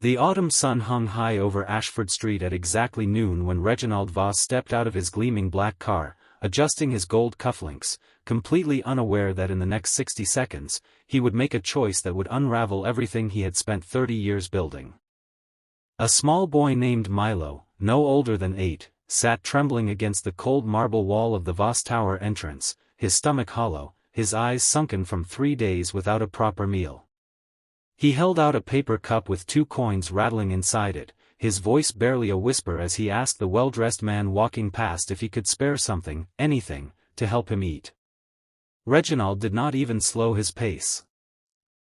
The autumn sun hung high over Ashford Street at exactly noon when Reginald Voss stepped out of his gleaming black car, adjusting his gold cufflinks, completely unaware that in the next 60 seconds, he would make a choice that would unravel everything he had spent 30 years building. A small boy named Milo, no older than 8, sat trembling against the cold marble wall of the Voss Tower entrance, his stomach hollow, his eyes sunken from 3 days without a proper meal. He held out a paper cup with 2 coins rattling inside it, his voice barely a whisper as he asked the well-dressed man walking past if he could spare something, anything, to help him eat. Reginald did not even slow his pace.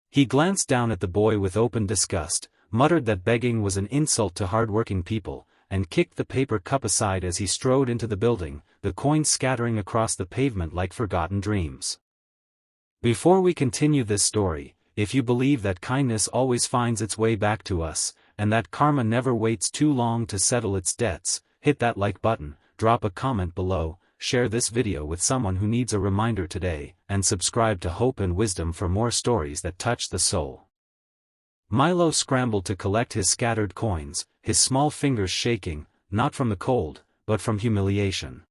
He glanced down at the boy with open disgust, muttered that begging was an insult to hard-working people, and kicked the paper cup aside as he strode into the building, the coins scattering across the pavement like forgotten dreams. Before we continue this story, if you believe that kindness always finds its way back to us, and that karma never waits too long to settle its debts, hit that like button, drop a comment below, share this video with someone who needs a reminder today, and subscribe to Hope and Wisdom for more stories that touch the soul. Milo scrambled to collect his scattered coins, his small fingers shaking, not from the cold, but from humiliation.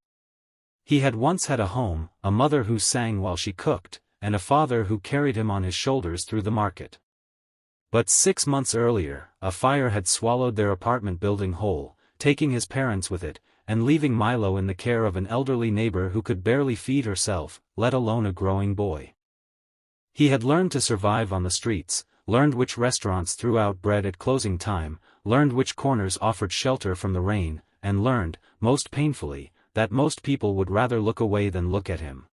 He had once had a home, a mother who sang while she cooked, and a father who carried him on his shoulders through the market. But 6 months earlier, a fire had swallowed their apartment building whole, taking his parents with it, and leaving Milo in the care of an elderly neighbor who could barely feed herself, let alone a growing boy. He had learned to survive on the streets, learned which restaurants threw out bread at closing time, learned which corners offered shelter from the rain, and learned, most painfully, that most people would rather look away than look at him.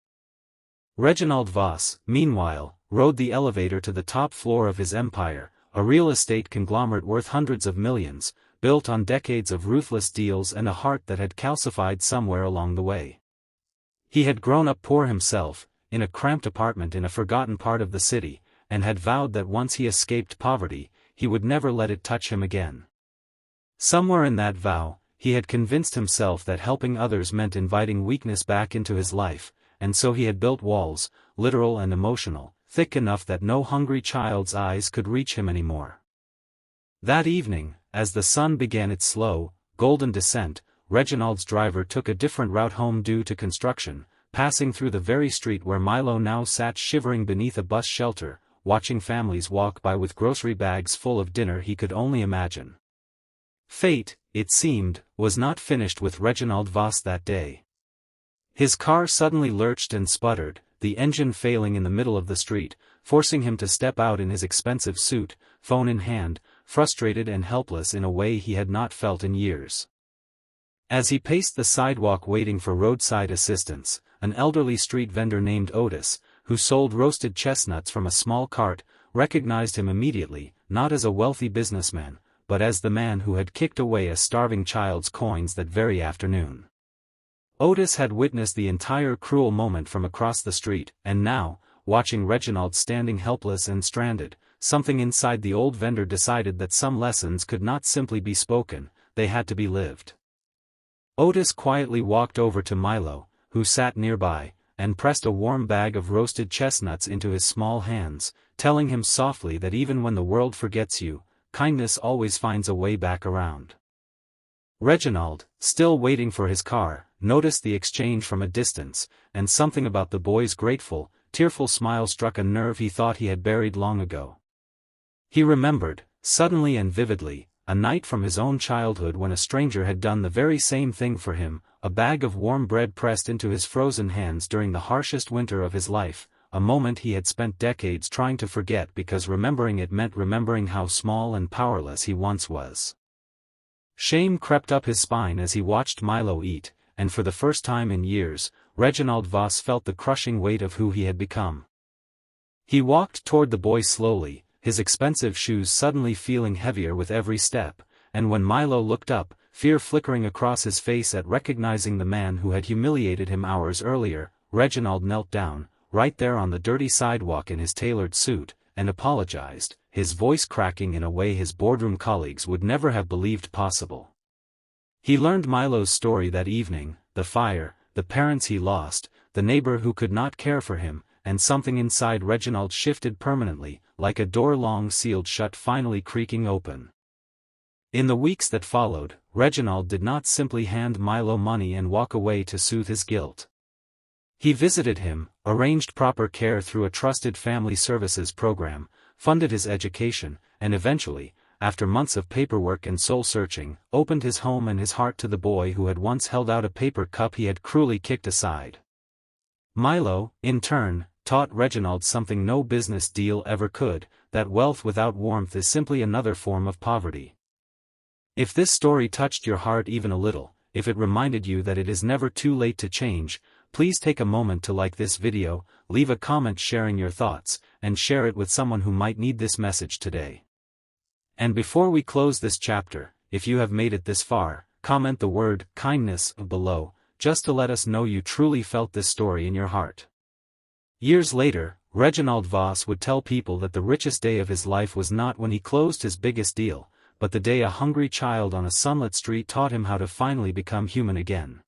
Reginald Voss, meanwhile, rode the elevator to the top floor of his empire, a real estate conglomerate worth hundreds of millions, built on decades of ruthless deals and a heart that had calcified somewhere along the way. He had grown up poor himself, in a cramped apartment in a forgotten part of the city, and had vowed that once he escaped poverty, he would never let it touch him again. Somewhere in that vow, he had convinced himself that helping others meant inviting weakness back into his life, and so he had built walls, literal and emotional, thick enough that no hungry child's eyes could reach him anymore. That evening, as the sun began its slow, golden descent, Reginald's driver took a different route home due to construction, passing through the very street where Milo now sat shivering beneath a bus shelter, watching families walk by with grocery bags full of dinner he could only imagine. Fate, it seemed, was not finished with Reginald Voss that day. His car suddenly lurched and sputtered, the engine failing in the middle of the street, forcing him to step out in his expensive suit, phone in hand, frustrated and helpless in a way he had not felt in years. As he paced the sidewalk waiting for roadside assistance, an elderly street vendor named Otis, who sold roasted chestnuts from a small cart, recognized him immediately, not as a wealthy businessman, but as the man who had kicked away a starving child's coins that very afternoon. Otis had witnessed the entire cruel moment from across the street, and now, watching Reginald standing helpless and stranded, something inside the old vendor decided that some lessons could not simply be spoken, they had to be lived. Otis quietly walked over to Milo, who sat nearby, and pressed a warm bag of roasted chestnuts into his small hands, telling him softly that even when the world forgets you, kindness always finds a way back around. Reginald, still waiting for his car, noticed the exchange from a distance, and something about the boy's grateful, tearful smile struck a nerve he thought he had buried long ago. He remembered, suddenly and vividly, a night from his own childhood when a stranger had done the very same thing for him, a bag of warm bread pressed into his frozen hands during the harshest winter of his life, a moment he had spent decades trying to forget because remembering it meant remembering how small and powerless he once was. Shame crept up his spine as he watched Milo eat, and for the first time in years, Reginald Voss felt the crushing weight of who he had become. He walked toward the boy slowly, his expensive shoes suddenly feeling heavier with every step, and when Milo looked up, fear flickering across his face at recognizing the man who had humiliated him hours earlier, Reginald knelt down, right there on the dirty sidewalk in his tailored suit, and apologized, his voice cracking in a way his boardroom colleagues would never have believed possible. He learned Milo's story that evening, the fire, the parents he lost, the neighbor who could not care for him, and something inside Reginald shifted permanently, like a door long sealed shut finally creaking open. In the weeks that followed, Reginald did not simply hand Milo money and walk away to soothe his guilt. He visited him, arranged proper care through a trusted family services program, funded his education, and eventually, after months of paperwork and soul-searching, opened his home and his heart to the boy who had once held out a paper cup he had cruelly kicked aside. Milo, in turn, taught Reginald something no business deal ever could, that wealth without warmth is simply another form of poverty. If this story touched your heart even a little, if it reminded you that it is never too late to change, please take a moment to like this video, leave a comment sharing your thoughts, and share it with someone who might need this message today. And before we close this chapter, if you have made it this far, comment the word kindness below, just to let us know you truly felt this story in your heart. Years later, Reginald Voss would tell people that the richest day of his life was not when he closed his biggest deal, but the day a hungry child on a sunlit street taught him how to finally become human again.